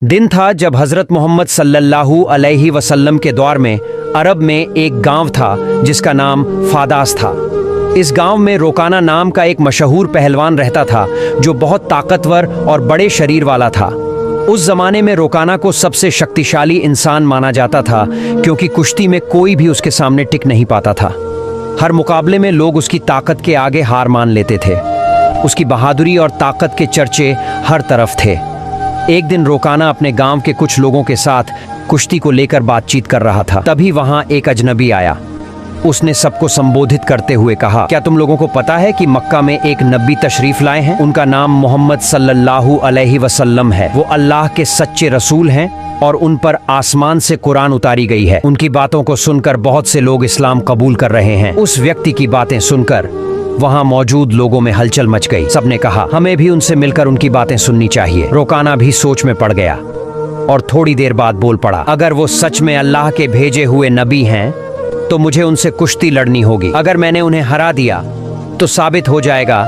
दिन था जब हजरत मोहम्मद सल्लल्लाहु अलैहि वसल्लम के दौर में अरब में एक गांव था जिसका नाम फादास था। इस गांव में रोकाना नाम का एक मशहूर पहलवान रहता था जो बहुत ताकतवर और बड़े शरीर वाला था। उस जमाने में रोकाना को सबसे शक्तिशाली इंसान माना जाता था क्योंकि कुश्ती में कोई भी उसके सामने टिक नहीं पाता था। हर मुकाबले में लोग उसकी ताकत के आगे हार मान लेते थे। उसकी बहादुरी और ताकत के चर्चे हर तरफ थे। एक दिन रोकाना अपने गांव के कुछ लोगों के साथ कुश्ती को लेकर बातचीत कर रहा था। तभी वहां एक अजनबी आया। उसने सबको संबोधित करते हुए कहा, क्या तुम लोगों को पता है कि मक्का में एक नबी तशरीफ लाए हैं? उनका नाम मोहम्मद सल्लल्लाहु अलैहि वसल्लम है। वो अल्लाह के सच्चे रसूल हैं और उन पर आसमान से कुरान उतारी गई है। उनकी बातों को सुनकर बहुत से लोग इस्लाम कबूल कर रहे हैं। उस व्यक्ति की बातें सुनकर वहां मौजूद लोगों में हलचल मच गई। सबने कहा, हमें भी उनसे मिलकर उनकी बातें सुननी चाहिए। रोकाना भी सोच में पड़ गया और थोड़ी देर बाद बोल पड़ा, अगर वो सच में अल्लाह के भेजे हुए नबी हैं तो मुझे उनसे कुश्ती लड़नी होगी। अगर मैंने उन्हें हरा दिया तो साबित हो जाएगा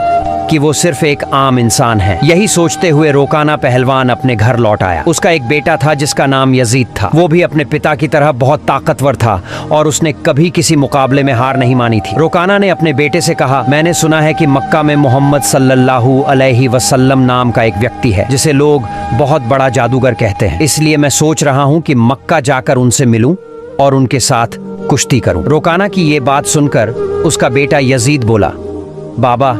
कि वो सिर्फ एक आम इंसान है। यही सोचते हुए रोकाना पहलवान अपने घर लौट आया। उसका एक बेटा था जिसका नाम यजीद था। वो भी अपने पिता की तरह बहुत ताकतवर था और उसने कभी किसी मुकाबले में हार नहीं मानी थी। रोकाना ने अपने बेटे से कहा, मैंने सुना है कि मक्का में मोहम्मद सल्लल्लाहु अलैहि वसल्लम नाम का एक व्यक्ति है जिसे लोग बहुत बड़ा जादूगर कहते हैं। इसलिए मैं सोच रहा हूँ कि मक्का जाकर उनसे मिलूं और उनके साथ कुश्ती करूं। रोकाना की ये बात सुनकर उसका बेटा यजीद बोला, बाबा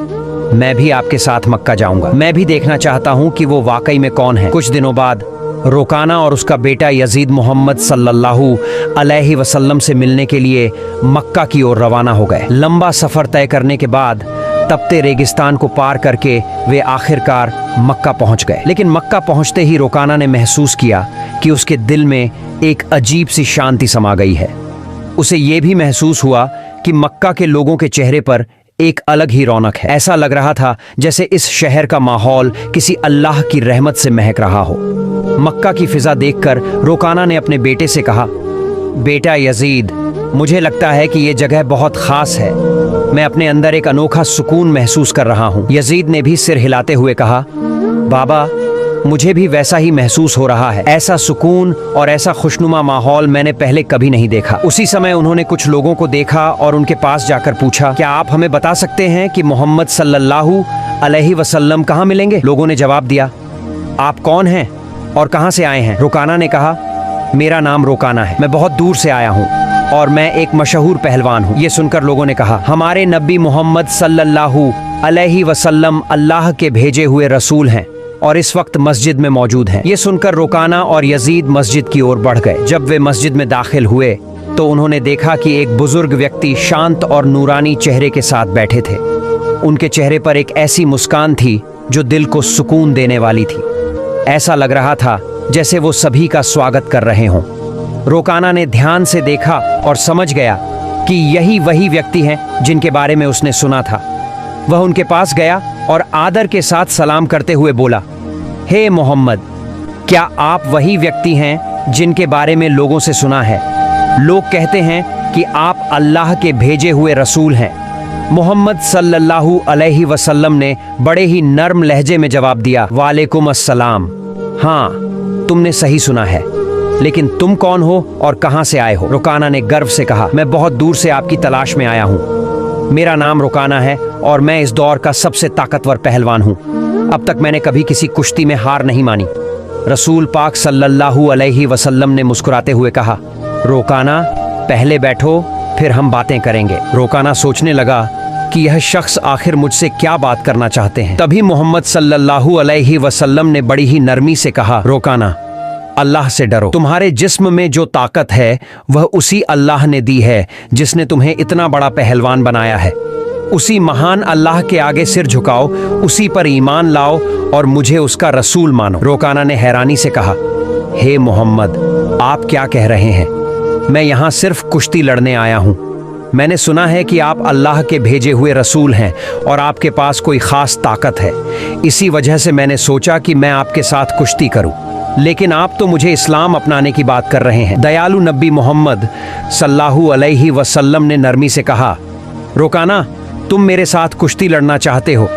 मैं भी आपके साथ मक्का जाऊंगा। मैं भी देखना चाहता हूं कि वो वाकई में कौन है। कुछ दिनों बाद रोकाना और उसका बेटा यजीद मोहम्मद सल्लल्लाहु अलैहि वसल्लम से मिलने के लिए मक्का की ओर रवाना हो गए। लंबा सफर तय करने के बाद तपते रेगिस्तान को पार करके वे आखिरकार मक्का पहुंच गए। लेकिन मक्का पहुंचते ही रोकाना ने महसूस किया कि उसके दिल में एक अजीब सी शांति समा गई है। उसे ये भी महसूस हुआ कि मक्का के लोगों के चेहरे पर एक अलग ही रौनक है। ऐसा लग रहा था जैसे इस शहर का माहौल किसी अल्लाह की रहमत से महक रहा हो। मक्का की फिजा देखकर रोकाना ने अपने बेटे से कहा, बेटा यजीद, मुझे लगता है कि ये जगह बहुत खास है। मैं अपने अंदर एक अनोखा सुकून महसूस कर रहा हूँ। यजीद ने भी सिर हिलाते हुए कहा, बाबा मुझे भी वैसा ही महसूस हो रहा है। ऐसा सुकून और ऐसा खुशनुमा माहौल मैंने पहले कभी नहीं देखा। उसी समय उन्होंने कुछ लोगों को देखा और उनके पास जाकर पूछा, क्या आप हमें बता सकते हैं कि मोहम्मद सल्लल्लाहु अलैहि वसल्लम कहाँ मिलेंगे? लोगों ने जवाब दिया, आप कौन हैं और कहाँ से आए हैं? रोकाना ने कहा, मेरा नाम रोकाना है, मैं बहुत दूर से आया हूँ और मैं एक मशहूर पहलवान हूँ। ये सुनकर लोगों ने कहा, हमारे नबी मोहम्मद सल्लल्लाहु अलैहि वसल्लम अल्लाह के भेजे हुए रसूल हैं और इस वक्त मस्जिद में मौजूद हैं। ये सुनकर रोकाना और यजीद मस्जिद की ओर बढ़ गए। जब वे मस्जिद में दाखिल हुए तो उन्होंने देखा कि एक बुजुर्ग व्यक्ति शांत और नूरानी चेहरे के साथ बैठे थे। उनके चेहरे पर एक ऐसी मुस्कान थी जो दिल को सुकून देने वाली थी। ऐसा लग रहा था जैसे वो सभी का स्वागत कर रहे हों। रोकाना ने ध्यान से देखा और समझ गया कि यही वही व्यक्ति हैं जिनके बारे में उसने सुना था। वह उनके पास गया और आदर के साथ सलाम करते हुए बोला, हे मोहम्मद, क्या आप वही व्यक्ति हैं जिनके बारे में लोगों से सुना है? लोग कहते हैं कि आप अल्लाह के भेजे हुए रसूल हैं। मोहम्मद सल्लल्लाहु अलैहि वसल्लम ने बड़े ही नर्म लहजे में जवाब दिया, वालेकुम अस्सलाम। हाँ, तुमने सही सुना है, लेकिन तुम कौन हो और कहां से आए हो? रोकाना ने गर्व से कहा, मैं बहुत दूर से आपकी तलाश में आया हूं। मेरा नाम रोकाना है और मैं इस दौर का सबसे ताकतवर पहलवान हूँ। अब तक मैंने कभी किसी कुश्ती में हार नहीं मानी। रसूल पाक सल्लल्लाहु अलैहि वसल्लम ने मुस्कुराते हुए कहा, रोकाना पहले बैठो, फिर हम बातें करेंगे। रोकाना सोचने लगा कि यह शख्स आखिर मुझसे क्या बात करना चाहते हैं। तभी मोहम्मद सल्लल्लाहु अलैहि वसल्लम ने बड़ी ही नरमी से कहा, रोकाना अल्लाह से डरो। तुम्हारे जिस्म में जो ताकत है वह उसी अल्लाह ने दी है जिसने तुम्हें इतना बड़ा पहलवान बनाया है। उसी महान अल्लाह के आगे सिर झुकाओ, उसी पर ईमान लाओ और मुझे उसका रसूल मानो। रोकाना ने हैरानी से कहा, हे मोहम्मद, आप क्या कह रहे हैं? मैं यहाँ सिर्फ कुश्ती लड़ने आया हूँ। मैंने सुना है कि आप अल्लाह के भेजे हुए रसूल हैं और आपके पास कोई खास ताकत है। इसी वजह से मैंने सोचा कि मैं आपके साथ कुश्ती करूँ। लेकिन आप तो मुझे इस्लाम अपनाने की बात कर रहे हैं। दयालु नबी मोहम्मद सल्लल्लाहु अलैहि वसल्लम ने नरमी से कहा, रोकाना, तुम मेरे साथ कुश्ती लड़ना चाहते हो,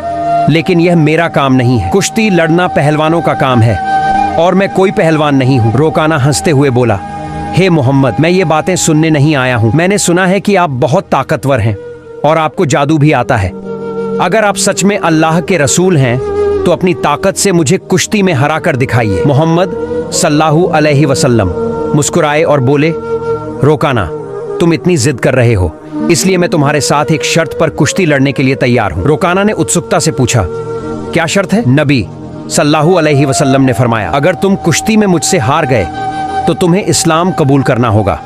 लेकिन यह मेरा काम नहीं है। कुश्ती लड़ना पहलवानों का काम है। और मैं कोई पहलवान नहीं हूँ। रोकाना हंसते हुए बोला, हे मोहम्मद, मैं ये बातें सुनने नहीं आया हूँ। मैंने सुना है कि आप बहुत ताकतवर हैं और आपको जादू भी आता है। अगर आप सच में अल्लाह के रसूल हैं तो अपनी ताकत से मुझे कुश्ती में हरा कर दिखाइए। मोहम्मद सल्लल्लाहु अलैहि वसल्लम मुस्कुराए और बोले, रोकाना, तुम इतनी जिद कर रहे हो, इसलिए मैं तुम्हारे साथ एक शर्त पर कुश्ती लड़ने के लिए तैयार हूँ। रोकाना ने उत्सुकता से पूछा, क्या शर्त है? नबी सल्लल्लाहु अलैहि वसल्लम ने फरमाया, अगर तुम कुश्ती में मुझसे हार गए तो तुम्हें इस्लाम कबूल करना होगा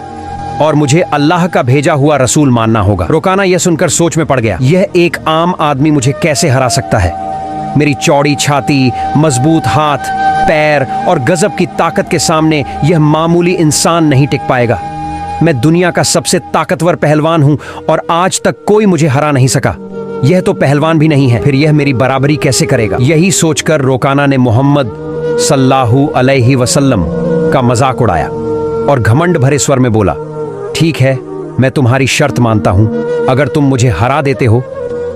और मुझे अल्लाह का भेजा हुआ रसूल मानना होगा। रोकाना यह सुनकर सोच में पड़ गया, यह एक आम आदमी मुझे कैसे हरा सकता है? मेरी चौड़ी छाती, मजबूत हाथ पैर और गजब की ताकत के सामने यह मामूली इंसान नहीं टिक पाएगा। मैं दुनिया का सबसे ताकतवर पहलवान हूं और आज तक कोई मुझे हरा नहीं सका। यह तो पहलवान भी नहीं है, फिर यह मेरी बराबरी कैसे करेगा? यही सोचकर रोकाना ने मोहम्मद सल्लल्लाहु अलैहि वसल्लम का मजाक उड़ाया और घमंड भरे स्वर में बोला, ठीक है, मैं तुम्हारी शर्त मानता हूं। अगर तुम मुझे हरा देते हो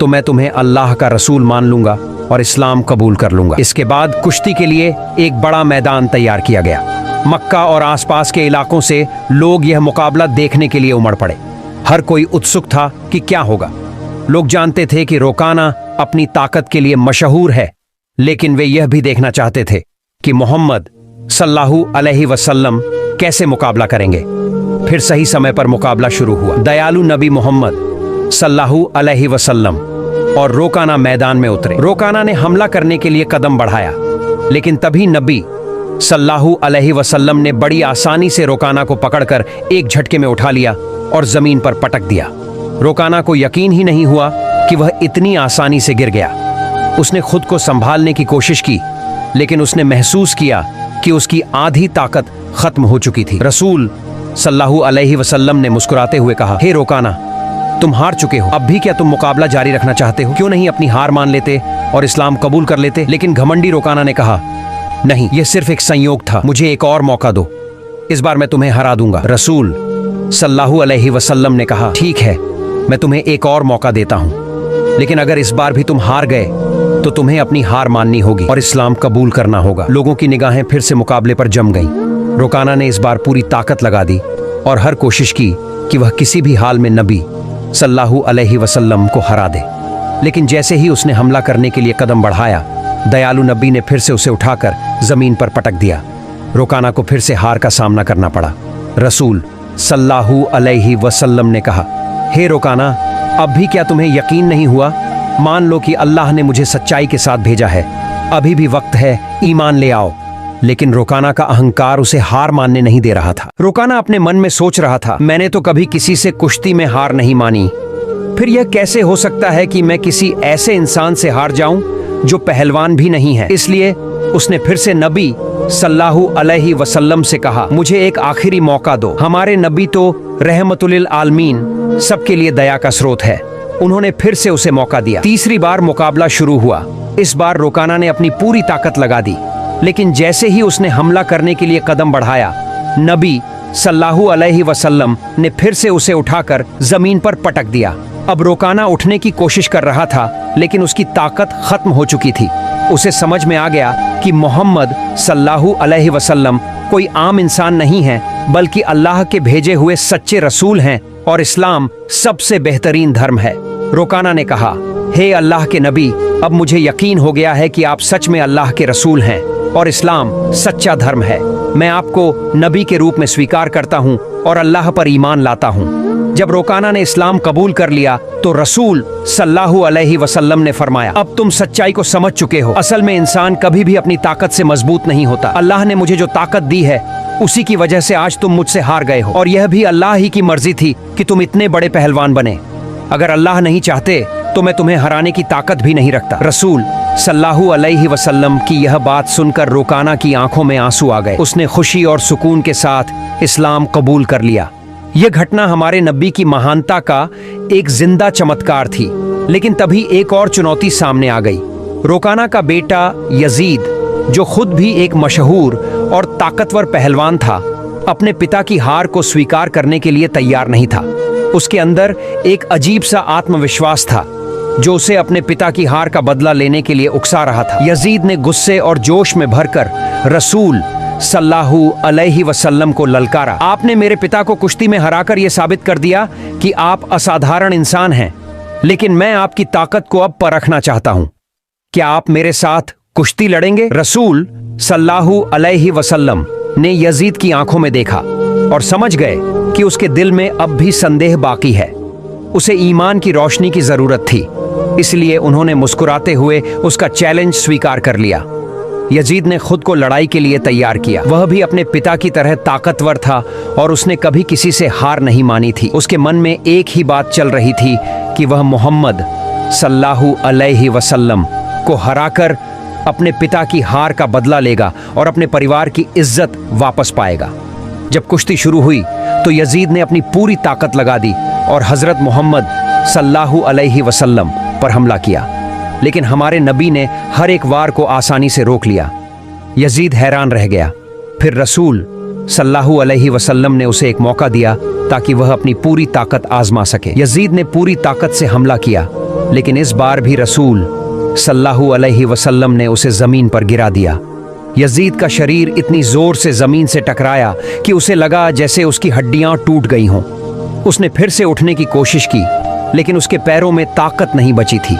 तो मैं तुम्हें अल्लाह का रसूल मान लूंगा और इस्लाम कबूल कर लूंगा। इसके बाद कुश्ती के लिए एक बड़ा मैदान तैयार किया गया। मक्का और आसपास के इलाकों से लोग यह मुकाबला देखने के लिए उमड़ पड़े। हर कोई उत्सुक था कि क्या होगा। लोग जानते थे कि रोकाना अपनी ताकत के लिए मशहूर है, लेकिन वे यह भी देखना चाहते थे कि मोहम्मद सल्लल्लाहु अलैहि वसल्लम कैसे मुकाबला करेंगे। फिर सही समय पर मुकाबला शुरू हुआ। दयालु नबी मोहम्मद सल्लल्लाहु अलैहि वसल्लम और रोकाना मैदान में उतरे। रोकाना ने हमला करने के लिए कदम बढ़ाया, लेकिन तभी नबी सल्लल्लाहु अलैहि वसल्लम ने बड़ी आसानी से रोकाना को पकड़कर एक झटके में उठा लिया और जमीन पर पटक दिया। रोकाना को यकीन ही नहीं हुआ कि वह इतनी आसानी से गिर गया। उसने खुद को संभालने की कोशिश की, लेकिन उसने महसूस किया कि उसकी आधी ताकत खत्म हो चुकी थी। रसूल सल्लल्लाहु अलैहि वसल्लम ने मुस्कुराते हुए कहा, हे रोकाना, तुम हार चुके हो। अब भी क्या तुम मुकाबला जारी रखना चाहते हो? क्यों नहीं अपनी हार मान लेते और इस्लाम कबूल कर लेते? लेकिन घमंडी रोकाना ने कहा, नहीं, यह सिर्फ एक संयोग था, मुझे एक और मौका दो, इस बार मैं तुम्हें हरा दूंगा। रसूल सल्लल्लाहु अलैहि वसल्लम ने कहा, ठीक है, मैं तुम्हें एक और मौका देता हूं, लेकिन अगर इस बार भी तुम हार गए तो तुम्हें अपनी हार माननी होगी और इस्लाम कबूल करना होगा। लोगों की निगाहें फिर से मुकाबले पर जम गईं। रोकाना ने इस बार पूरी ताकत लगा दी और हर कोशिश की कि वह किसी भी हाल में नबी सल्लल्लाहु अलैहि वसल्लम को हरा दे। लेकिन जैसे ही उसने हमला करने के लिए कदम बढ़ाया, दयालु नबी ने फिर से उसे उठाकर जमीन पर पटक दिया। रोकाना को फिर से हार का सामना करना पड़ा। रसूल सल्लल्लाहु अलैहि वसल्लम ने कहा, हे रोकाना, अब भी क्या तुम्हें यकीन नहीं हुआ? मान लो कि अल्लाह ने मुझे सच्चाई के साथ भेजा है, अभी भी वक्त है, ईमान ले आओ। लेकिन रोकाना का अहंकार उसे हार मानने नहीं दे रहा था। रोकाना अपने मन में सोच रहा था, मैंने तो कभी किसी से कुश्ती में हार नहीं मानी, फिर यह कैसे हो सकता है कि मैं किसी ऐसे इंसान से हार जाऊं जो पहलवान भी नहीं है। इसलिए उसने फिर से नबी सल्लल्लाहु अलैहि वसल्लम से कहा, मुझे एक आखिरी मौका दो। हमारे नबी तो रहमतुल आलमीन, सबके लिए दया का स्रोत है। उन्होंने फिर से उसे मौका दिया। तीसरी बार मुकाबला शुरू हुआ। इस बार रोकाना ने अपनी पूरी ताकत लगा दी, लेकिन जैसे ही उसने हमला करने के लिए कदम बढ़ाया, नबी सल्लल्लाहु अलैहि वसल्लम ने फिर से उसे उठाकर जमीन पर पटक दिया। अब रोकाना उठने की कोशिश कर रहा था, लेकिन उसकी ताकत खत्म हो चुकी थी। उसे समझ में आ गया कि मोहम्मद सल्लल्लाहु अलैहि वसल्लम कोई आम इंसान नहीं है, बल्कि अल्लाह के भेजे हुए सच्चे रसूल हैं और इस्लाम सबसे बेहतरीन धर्म है। रोकाना ने कहा, हे अल्लाह के नबी, अब मुझे यकीन हो गया है कि आप सच में अल्लाह के रसूल हैं और इस्लाम सच्चा धर्म है। मैं आपको नबी के रूप में स्वीकार करता हूँ और अल्लाह पर ईमान लाता हूँ। जब रोकाना ने इस्लाम कबूल कर लिया तो रसूल सल्लल्लाहु अलैहि वसल्लम ने फरमाया, अब तुम सच्चाई को समझ चुके हो। असल में इंसान कभी भी अपनी ताकत से मजबूत नहीं होता। अल्लाह ने मुझे जो ताकत दी है, उसी की वजह से आज तुम मुझसे हार गए हो, और यह भी अल्लाह ही की मर्जी थी कि तुम इतने बड़े पहलवान बने। अगर अल्लाह नहीं चाहते तो मैं तुम्हें हराने की ताकत भी नहीं रखता। रसूल सल्लल्लाहु अलैहि वसल्लम की यह बात सुनकर रोकाना की आंखों में आंसू आ गए। उसने खुशी और सुकून के साथ इस्लाम कबूल कर लिया। यह घटना हमारे नबी की महानता का एक जिंदा चमत्कार थी। लेकिन तभी एक और चुनौती सामने आ गई। रोकाना का बेटा यजीद, जो खुद भी एक मशहूर और ताकतवर पहलवान था, अपने पिता की हार को स्वीकार करने के लिए तैयार नहीं था। उसके अंदर एक अजीब सा आत्मविश्वास था, जो उसे अपने पिता की हार का बदला लेने के लिए उकसा रहा था। यजीद ने गुस्से और जोश में भरकर रसूल सल्लल्लाहु अलैहि वसल्लम को ललकारा। आपने मेरे पिता को कुश्ती में हराकर यह साबित कर दिया कि आप असाधारण इंसान हैं, लेकिन मैं आपकी ताकत को अब परखना चाहता हूं। क्या आप मेरे साथ कुश्ती लड़ेंगे? रसूल सल्लल्लाहु अलैहि वसल्लम ने यजीद की आंखों में देखा और समझ गए कि उसके दिल में अब भी संदेह बाकी है। उसे ईमान की रोशनी की जरूरत थी, इसलिए उन्होंने मुस्कुराते हुए उसका चैलेंज स्वीकार कर लिया। यजीद ने खुद को लड़ाई के लिए तैयार किया। वह भी अपने पिता की तरह ताकतवर था और उसने कभी किसी से हार नहीं मानी थी। उसके मन में एक ही बात चल रही थी कि वह मोहम्मद सल्लल्लाहु अलैहि वसल्लम को हराकर अपने पिता की हार का बदला लेगा और अपने परिवार की इज्जत वापस पाएगा। जब कुश्ती शुरू हुई तो यजीद ने अपनी पूरी ताकत लगा दी और हजरत मोहम्मद सल्लल्लाहु अलैहि वसल्लम पर हमला किया, लेकिन हमारे नबी ने हर एक वार को आसानी से रोक लिया। यजीद हैरान रह गया। फिर रसूल सल्लल्लाहु अलैहि वसल्लम ने उसे एक मौका दिया ताकि वह अपनी पूरी ताकत आजमा सके। यजीद ने पूरी ताकत से हमला किया, लेकिन इस बार भी रसूल सल्लल्लाहु अलैहि वसल्लम ने उसे जमीन पर गिरा दिया। यजीद का शरीर इतनी जोर से जमीन से टकराया कि उसे लगा जैसे उसकी हड्डियां टूट गई हों। उसने फिर से उठने की कोशिश की, लेकिन उसके पैरों में ताकत नहीं बची थी।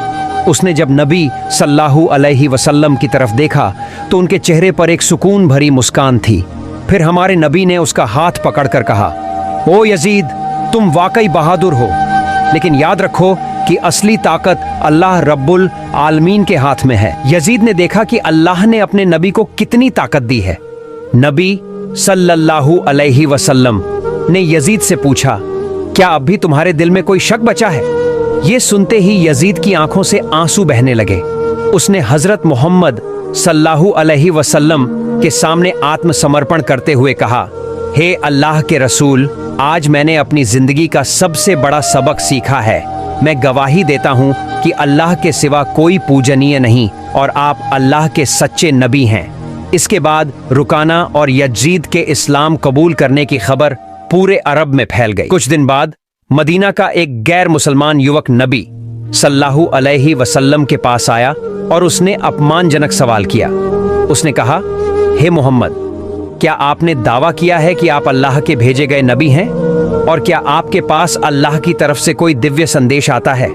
उसने जब नबी सल्लल्लाहु अलैहि वसल्लम की तरफ देखा तो उनके चेहरे पर एक सुकून भरी मुस्कान थी। फिर हमारे नबी ने उसका हाथ पकड़कर कहा, ओ यजीद, तुम वाकई बहादुर हो, लेकिन याद रखो कि असली ताकत अल्लाह रब्बुल आलमीन के हाथ में है। यजीद ने देखा कि अल्लाह ने अपने नबी को कितनी ताकत दी है। नबी सल्लल्लाहु अलैहि वसल्लम ने यजीद से पूछा, क्या अब भी तुम्हारे दिल में कोई शक बचा है? ये सुनते ही यजीद की आंखों से आंसू बहने लगे। उसने हजरत मोहम्मद सल्लल्लाहु अलैहि वसल्लम के सामने आत्मसमर्पण करते हुए कहा, हे अल्लाह के रसूल, आज मैंने अपनी जिंदगी का सबसे बड़ा सबक सीखा है। मैं गवाही देता हूँ कि अल्लाह के सिवा कोई पूजनीय नहीं और आप अल्लाह के सच्चे नबी हैं। इसके बाद रुकाना और यजीद के इस्लाम कबूल करने की खबर पूरे अरब में फैल गई। कुछ दिन बाद मदीना का एक गैर मुसलमान युवक नबी सल्लल्लाहु अलैहि वसल्लम के पास आया और उसने अपमानजनक सवाल किया। उसने कहा, हे मोहम्मद, क्या आपने दावा किया है कि आप अल्लाह के भेजे गए नबी हैं? और क्या आपके पास अल्लाह की तरफ से कोई दिव्य संदेश आता है?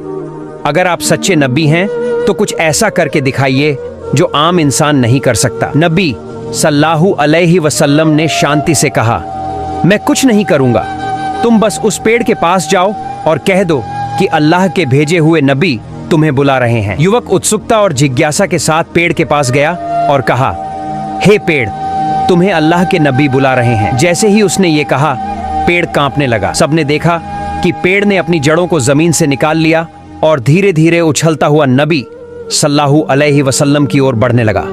अगर आप सच्चे नबी हैं तो कुछ ऐसा करके दिखाइए जो आम इंसान नहीं कर सकता। नबी सल्लल्लाहु अलैहि वसल्लम ने शांति से कहा, मैं कुछ नहीं करूंगा, तुम बस उस पेड़ के पास जाओ और कह दो कि अल्लाह के भेजे हुए नबी तुम्हें बुला रहे हैं। युवक उत्सुकता और जिज्ञासा के साथ पेड़ के पास गया और कहा, हे पेड़, तुम्हें अल्लाह के नबी बुला रहे हैं। जैसे ही उसने ये कहा, पेड़ कांपने लगा। सबने देखा कि पेड़ ने अपनी जड़ों को जमीन से निकाल लिया और धीरे धीरे उछलता हुआ नबी सल्लल्लाहु अलैहि वसल्लम की ओर बढ़ने लगा।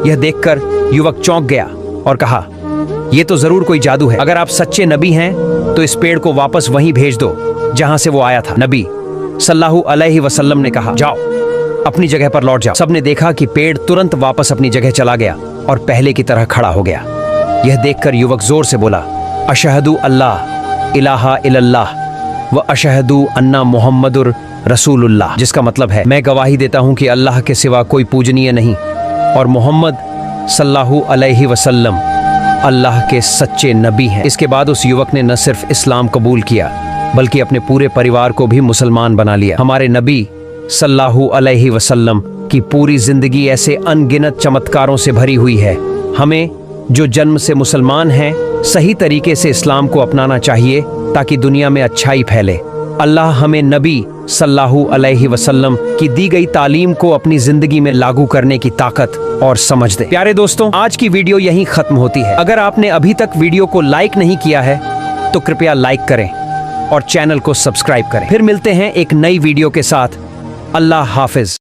यह देखकर युवक चौंक गया और कहा, यह तो जरूर कोई जादू है। अगर आप सच्चे नबी हैं तो इस पेड़ को वापस वहीं भेज दो जहां से वो आया था। नबी सल्लल्लाहु अलैहि वसल्लम ने कहा, जाओ, अपनी जगह पर लौट जाओ। सबने देखा कि पेड़ तुरंत वापस अपनी जगह चला गया और पहले की तरह खड़ा हो गया। यह देखकर युवक जोर से बोला, अशहदु अल्लाह इलाहा इल्लल्लाह व अशहदु अन्ना मुहम्मदुर रसूलुल्लाह, जिसका मतलब है, मैं गवाही देता हूं कि अल्लाह के सिवा कोई पूजनीय नहीं और मोहम्मद सल्लल्लाहु अलैहि वसल्लम अल्लाह के सच्चे नबी हैं। इसके बाद उस युवक ने न सिर्फ इस्लाम कबूल किया बल्कि अपने पूरे परिवार को भी मुसलमान बना लिया। हमारे नबी सल्लल्लाहु अलैहि वसल्लम की पूरी जिंदगी ऐसे अनगिनत चमत्कारों से भरी हुई है। हमें जो जन्म से मुसलमान हैं सही तरीके से इस्लाम को अपनाना चाहिए ताकि दुनिया में अच्छाई फैले। अल्लाह हमें नबी सल्लल्लाहु अलैहि वसल्लम की दी गई तालीम को अपनी जिंदगी में लागू करने की ताकत और समझ दे। प्यारे दोस्तों, आज की वीडियो यहीं खत्म होती है। अगर आपने अभी तक वीडियो को लाइक नहीं किया है तो कृपया लाइक करें और चैनल को सब्सक्राइब करें। फिर मिलते हैं एक नई वीडियो के साथ। अल्लाह हाफिज।